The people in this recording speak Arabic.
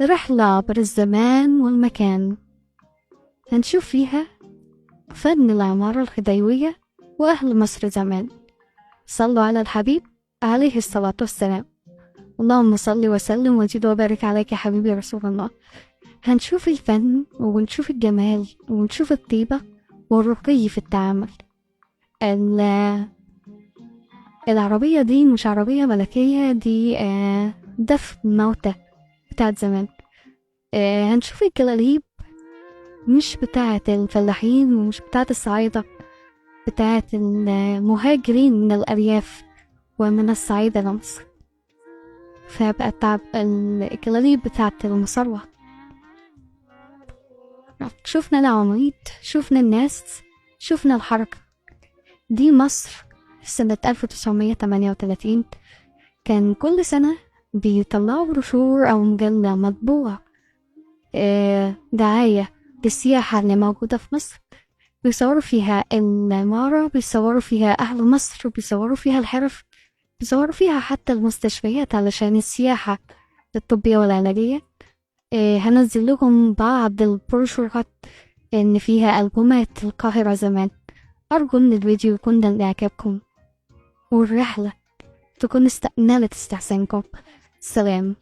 رحلة بر الزمان والمكان، هنشوف فيها فن العمارة الخديوية وأهل مصر زمان. صلوا على الحبيب عليه الصلاة والسلام. اللهم صل وسلم وزد وبارك عليك يا حبيبي رسول الله. هنشوف الفن ونشوف الجمال ونشوف الطيبة والرقي في التعامل. العربية دي مش عربية ملكية، دي دفن موتى بتاعت زمان. هنشوف الجلاليب مش بتاعت الفلاحين ومش بتاعت الصعايدة، بتاعت المهاجرين من الأرياف ومن الصعيدة لمصر. فبقى الجلاليب بتاعت المصروة. شوفنا العواميد، شوفنا الناس، شوفنا الحركة. دي مصر سنة 1938. كان كل سنة بيطلعوا بروشور أو مجلة مطبوعة دعاية للسياحة اللي موجودة في مصر. بيصوروا فيها العمارة، بيصوروا فيها أهل مصر، بيصوروا فيها الحرف، بيصوروا فيها حتى المستشفيات علشان السياحة الطبية والعلاجية. هنزل لكم بعض البروشورات إن فيها ألبومات القاهرة زمان. أرجو إن الفيديو يكون ده إعجابكم والرحلة تكون نالت استحسانكم. سلام.